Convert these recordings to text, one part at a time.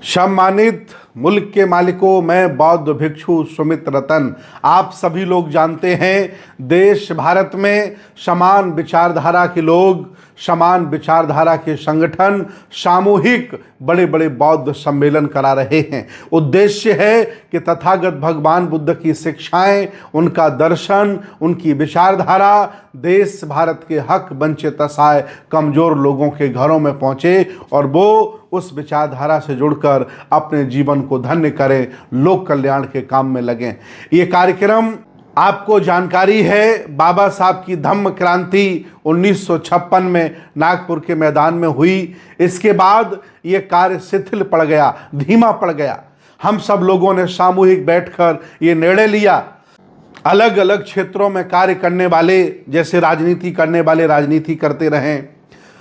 सम्मानित मुल्क के मालिकों, मैं बौद्ध भिक्षु सुमित रतन। आप सभी लोग जानते हैं, देश भारत में समान विचारधारा के लोग, समान विचारधारा के संगठन सामूहिक बड़े बड़े बौद्ध सम्मेलन करा रहे हैं। उद्देश्य है कि तथागत भगवान बुद्ध की शिक्षाएं, उनका दर्शन, उनकी विचारधारा देश भारत के हक वंचित असहाय कमजोर लोगों के घरों में पहुंचे और वो उस विचारधारा से जुड़कर अपने जीवन को धन्य करें, लोक कल्याण के काम में लगें। ये कार्यक्रम आपको जानकारी है, बाबा साहब की धम्म क्रांति 1956 में नागपुर के मैदान में हुई। इसके बाद ये कार्य शिथिल पड़ गया, धीमा पड़ गया। हम सब लोगों ने सामूहिक बैठकर ये निर्णय लिया, अलग अलग क्षेत्रों में कार्य करने वाले, जैसे राजनीति करने वाले राजनीति करते रहें,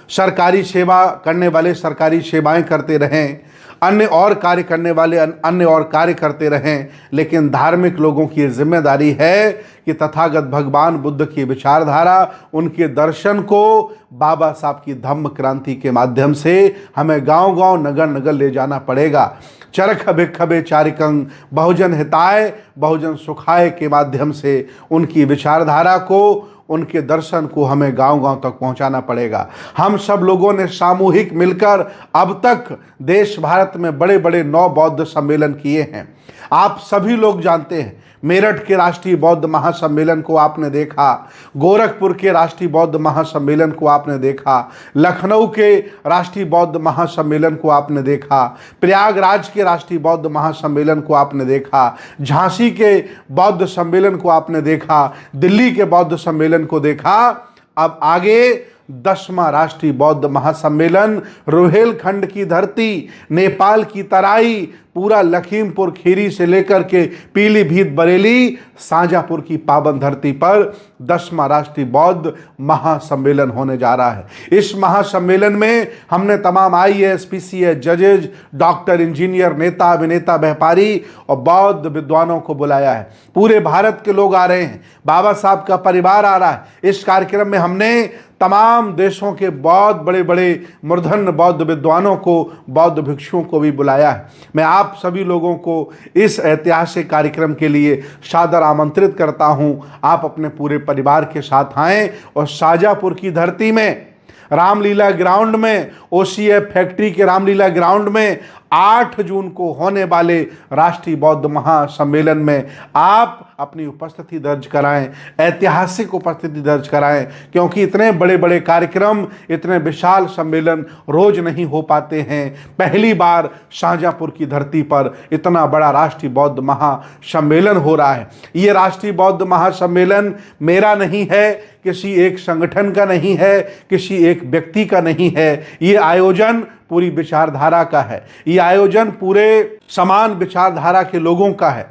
सरकारी सेवा करने वाले सरकारी सेवाएं करते रहें, अन्य और कार्य करने वाले अन्य और कार्य करते रहें। लेकिन धार्मिक लोगों की ये जिम्मेदारी है कि तथागत भगवान बुद्ध की विचारधारा, उनके दर्शन को बाबा साहब की धम्म क्रांति के माध्यम से हमें गांव-गांव, नगर-नगर ले जाना पड़ेगा। चरख भिक्षवे चारिकं बहुजन हिताय बहुजन सुखाय के माध्यम से उनकी विचारधारा को, उनके दर्शन को हमें गांव-गांव तक पहुंचाना पड़ेगा। हम सब लोगों ने सामूहिक मिलकर अब तक देश भारत में बड़े बड़े 9 बौद्ध सम्मेलन किए हैं। आप सभी लोग जानते हैं, मेरठ के राष्ट्रीय बौद्ध महासम्मेलन को आपने देखा, गोरखपुर के राष्ट्रीय बौद्ध महासम्मेलन को आपने देखा, लखनऊ के राष्ट्रीय बौद्ध महासम्मेलन को आपने देखा, प्रयागराज के राष्ट्रीय बौद्ध महासम्मेलन को आपने देखा, झांसी के बौद्ध सम्मेलन को आपने देखा, दिल्ली के बौद्ध सम्मेलन को देखा। अब आगे 10वां राष्ट्रीय बौद्ध महासम्मेलन रोहेलखंड की धरती, नेपाल की तराई, पूरा लखीमपुर खीरी से लेकर के पीलीभीत, बरेली, शाहजहाँपुर की पावन धरती पर 10वां राष्ट्रीय बौद्ध महासम्मेलन होने जा रहा है। इस महासम्मेलन में हमने तमाम IAS, PCS, जजेज, डॉक्टर, इंजीनियर, नेता, अभिनेता, व्यापारी और बौद्ध विद्वानों को बुलाया है। पूरे भारत के लोग आ रहे हैं, बाबा साहब का परिवार आ रहा है। इस कार्यक्रम में हमने तमाम देशों के बहुत बड़े बड़े मूर्धन्य बौद्ध विद्वानों को, बौद्ध भिक्षुओं को भी बुलाया है। मैं आप सभी लोगों को इस ऐतिहासिक कार्यक्रम के लिए सादर आमंत्रित करता हूं। आप अपने पूरे परिवार के साथ आएं और शाहजहाँपुर की धरती में, रामलीला ग्राउंड में, OCF फैक्ट्री के रामलीला ग्राउंड में 8 जून को होने वाले राष्ट्रीय बौद्ध महासम्मेलन में आप अपनी उपस्थिति दर्ज कराएं, ऐतिहासिक उपस्थिति दर्ज कराएं, क्योंकि इतने बड़े बड़े कार्यक्रम, इतने विशाल सम्मेलन रोज नहीं हो पाते हैं। पहली बार शाहजहाँपुर की धरती पर इतना बड़ा राष्ट्रीय बौद्ध महासम्मेलन हो रहा है। ये राष्ट्रीय बौद्ध महासम्मेलन मेरा नहीं है, किसी एक संगठन का नहीं है, किसी एक व्यक्ति का नहीं है। ये आयोजन पूरी विचारधारा का है। ये आयोजन पूरे समान विचारधारा के लोगों का है,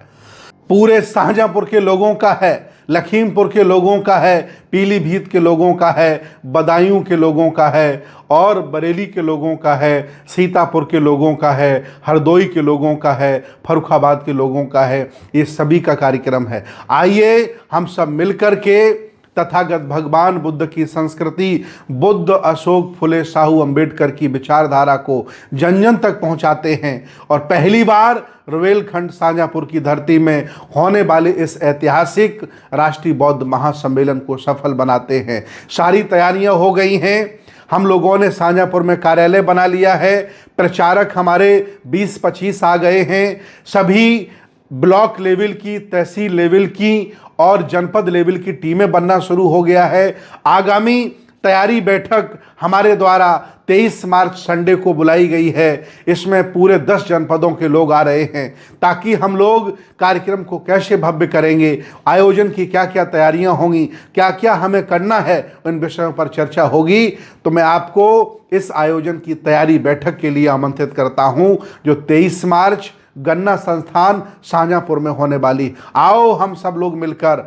पूरे शाहजहाँपुर के लोगों का है, लखीमपुर के लोगों का है, पीलीभीत के लोगों का है, बदायूं के लोगों का है और बरेली के लोगों का है, सीतापुर के लोगों का है, हरदोई के लोगों का है, फर्रुखाबाद के लोगों का है। ये सभी का कार्यक्रम है। आइए हम सब मिलकर के तथागत भगवान बुद्ध की संस्कृति, बुद्ध, अशोक, फुले, साहू, अंबेडकर की विचारधारा को जन जन तक पहुंचाते हैं और पहली बार रोहेलखंड शाहजहाँपुर की धरती में होने वाले इस ऐतिहासिक राष्ट्रीय बौद्ध महासम्मेलन को सफल बनाते हैं। सारी तैयारियां हो गई हैं। हम लोगों ने शाहजहाँपुर में कार्यालय बना लिया है। प्रचारक हमारे 20-25 आ गए हैं। सभी ब्लॉक लेवल की, तहसील लेवल की और जनपद लेवल की टीमें बनना शुरू हो गया है। आगामी तैयारी बैठक हमारे द्वारा 23 मार्च संडे को बुलाई गई है। इसमें पूरे 10 जनपदों के लोग आ रहे हैं, ताकि हम लोग कार्यक्रम को कैसे भव्य करेंगे, आयोजन की क्या क्या तैयारियां होंगी, क्या क्या हमें करना है, उन विषयों पर चर्चा होगी। तो मैं आपको इस आयोजन की तैयारी बैठक के लिए आमंत्रित करता हूं, जो 23 मार्च गन्ना संस्थान शाहजहाँपुर में होने वाली। आओ हम सब लोग मिलकर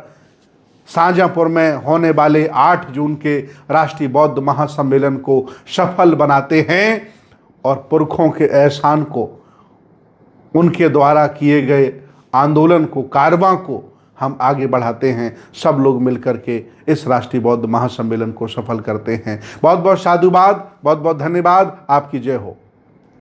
शाहजहाँपुर में होने वाले 8 जून के राष्ट्रीय बौद्ध महासम्मेलन को सफल बनाते हैं और पुरखों के एहसान को, उनके द्वारा किए गए आंदोलन को, कारवां को हम आगे बढ़ाते हैं। सब लोग मिलकर के इस राष्ट्रीय बौद्ध महासम्मेलन को सफल करते हैं। बहुत बहुत साधुवाद, बहुत बहुत धन्यवाद। आपकी जय हो।